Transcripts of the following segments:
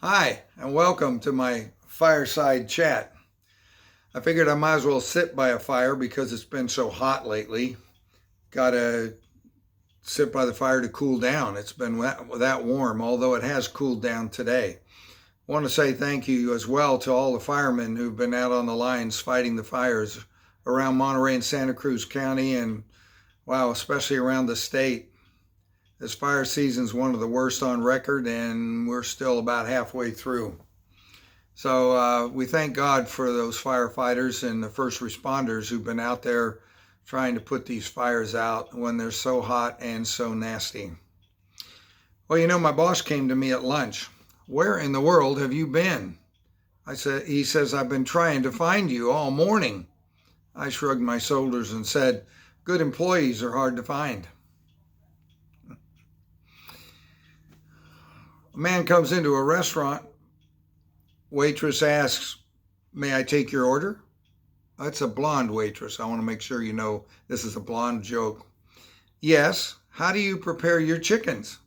Hi, and welcome to my fireside chat. I figured I might as well sit by a fire because it's been so hot lately. Gotta sit by the fire to cool down. It's been that warm, although it has cooled down today. I want to say thank you as well to all the firemen who've been out on the lines fighting the fires around Monterey and Santa Cruz County, and wow, especially around the state. This fire season's one of the worst on record, and we're still about halfway through. So we thank God for those firefighters and the first responders who've been out there trying to put these fires out when they're so hot and so nasty. Well, my boss came to me at lunch. Where in the world have you been? He says, I've been trying to find you all morning. I shrugged my shoulders and said, good employees are hard to find. A man comes into a restaurant. Waitress asks, may I take your order? That's a blonde waitress. I want to make sure you know this is a blonde joke. Yes. How do you prepare your chickens?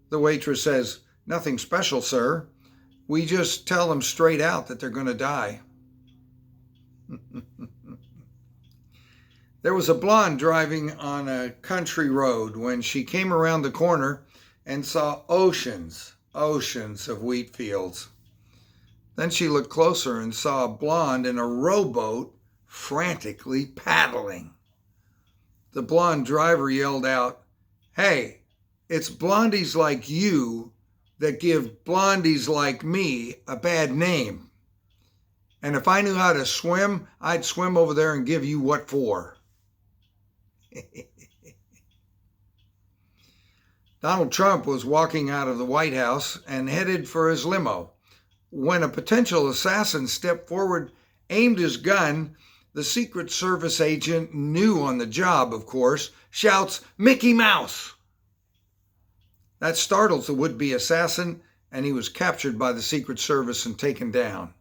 The waitress says, nothing special, sir. We just tell them straight out that they're going to die. There was a blonde driving on a country road when she came around the corner and saw oceans of wheat fields. Then she looked closer and saw a blonde in a rowboat frantically paddling. The blonde driver yelled out, hey, it's blondies like you that give blondies like me a bad name. And if I knew how to swim, I'd swim over there and give you what for. Donald Trump was walking out of the White House and headed for his limo when a potential assassin stepped forward, aimed his gun. The Secret Service agent, new on the job, of course, shouts, Mickey Mouse! That startles the would-be assassin, and he was captured by the Secret Service and taken down.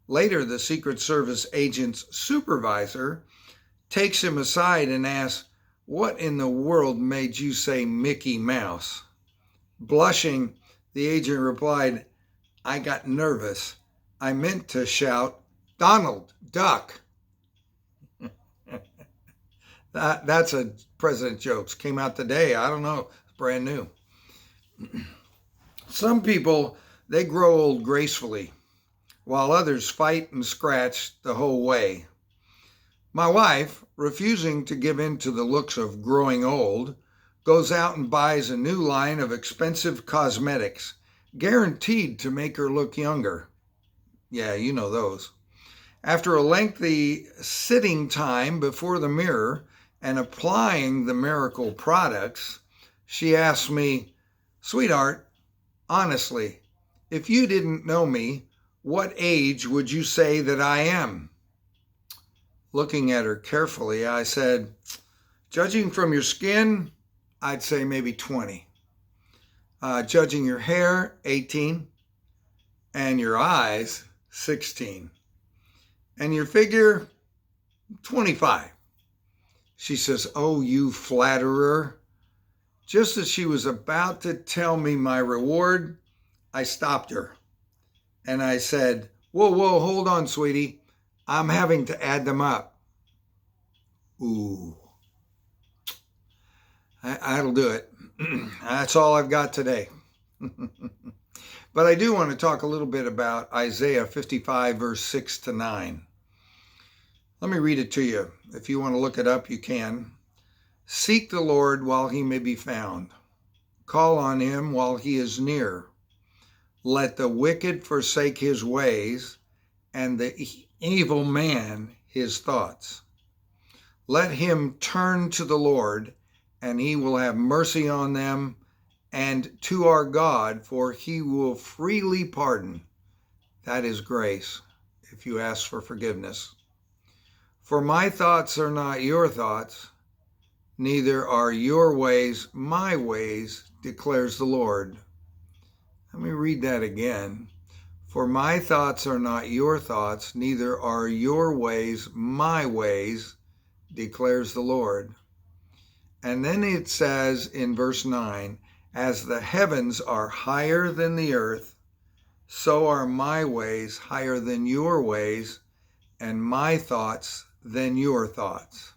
Later, the Secret Service agent's supervisor takes him aside and asks, what in the world made you say Mickey Mouse? Blushing, the agent replied, I got nervous. I meant to shout, Donald, duck. That's a President Jokes. Came out today. I don't know. It's brand new. Some people, they grow old gracefully, while others fight and scratch the whole way. My wife, refusing to give in to the looks of growing old, goes out and buys a new line of expensive cosmetics, guaranteed to make her look younger. Yeah, you know those. After a lengthy sitting time before the mirror and applying the miracle products, she asks me, sweetheart, honestly, if you didn't know me, what age would you say that I am? Looking at her carefully, I said, judging from your skin, I'd say maybe 20. Judging your hair, 18. And your eyes, 16. And your figure, 25. She says, oh, you flatterer. Just as she was about to tell me my reward, I stopped her. And I said, whoa, hold on, sweetie. I'm having to add them up. Ooh. That'll do it. That's all I've got today. But I do want to talk a little bit about Isaiah 55, verse 6 to 9. Let me read it to you. If you want to look it up, you can. Seek the Lord while he may be found. Call on him while he is near. Let the wicked forsake his ways, and the evil man his thoughts. Let him turn to the Lord, and he will have mercy on them, and to our God, for he will freely pardon. That is grace, if you ask for forgiveness. For my thoughts are not your thoughts, neither are your ways my ways, declares the Lord. Let me read that again. For my thoughts are not your thoughts, neither are your ways my ways, declares the Lord. And then it says in verse 9, as the heavens are higher than the earth, So are my ways higher than your ways, and my thoughts than your thoughts.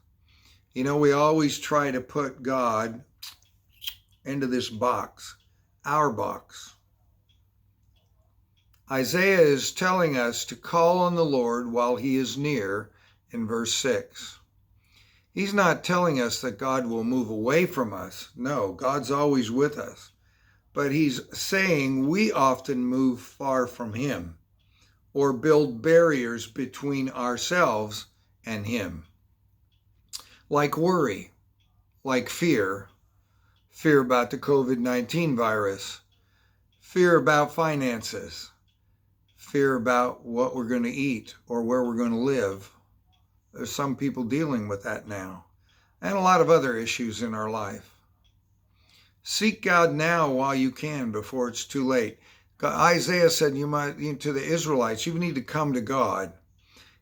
You know, we always try to put God into this box, our box. Isaiah is telling us to call on the Lord while he is near in verse 6. He's not telling us that God will move away from us. No, God's always with us. But he's saying we often move far from him or build barriers between ourselves and him. Like worry, like fear about the COVID-19 virus, fear about finances, fear about what we're going to eat or where we're going to live. There's some people dealing with that now, and a lot of other issues in our life. Seek God now while you can before it's too late. Isaiah said to the Israelites, you need to come to God.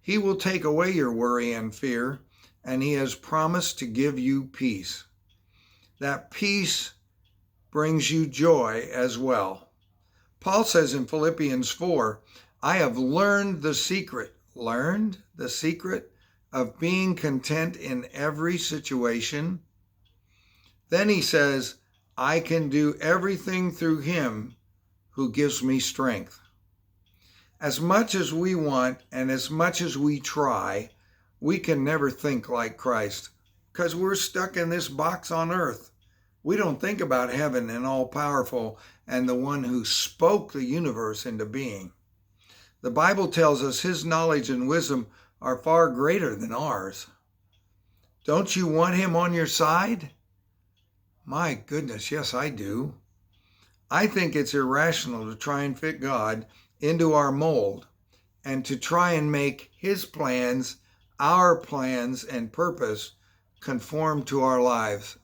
He will take away your worry and fear, and he has promised to give you peace. That peace brings you joy as well. Paul says in Philippians 4, I have learned the secret of being content in every situation. Then he says, I can do everything through him who gives me strength. As much as we want and as much as we try, we can never think like Christ because we're stuck in this box on earth. We don't think about heaven and all-powerful and the one who spoke the universe into being. The Bible tells us his knowledge and wisdom are far greater than ours. Don't you want him on your side? My goodness, yes, I do. I think it's irrational to try and fit God into our mold and to try and make his plans, our plans and purpose conform to our lives.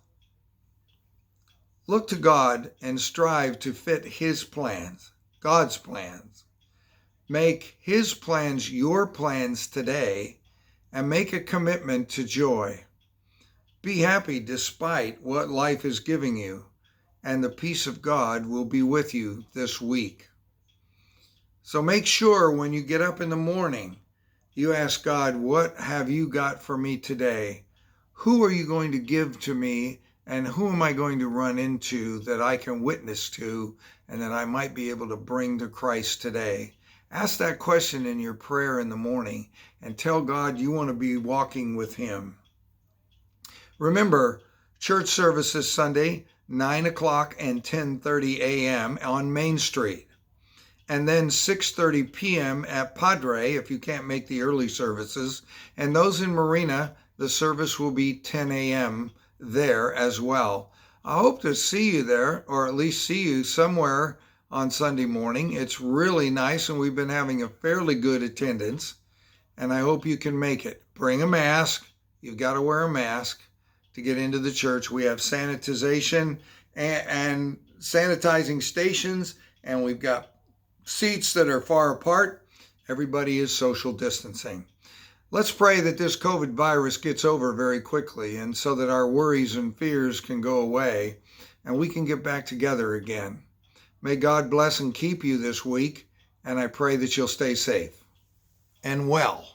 Look to God and strive to fit his plans, God's plans. Make his plans your plans today and make a commitment to joy. Be happy despite what life is giving you, and the peace of God will be with you this week. So make sure when you get up in the morning, you ask God, what have you got for me today? Who are you going to give to me, and who am I going to run into that I can witness to and that I might be able to bring to Christ today? Ask that question in your prayer in the morning and tell God you want to be walking with him. Remember, church service this Sunday, 9 o'clock and 10:30 a.m. on Main Street. And then 6:30 p.m. at Padre, if you can't make the early services. And those in Marina, the service will be 10 a.m. there as well. I hope to see you there, or at least see you somewhere on Sunday morning. It's really nice, and we've been having a fairly good attendance. And I hope you can make it. Bring a mask. You've got to wear a mask to get into the church. We have sanitization and sanitizing stations, and we've got seats that are far apart. Everybody is social distancing. Let's pray that this COVID virus gets over very quickly, and so that our worries and fears can go away and we can get back together again. May God bless and keep you this week, and I pray that you'll stay safe and well.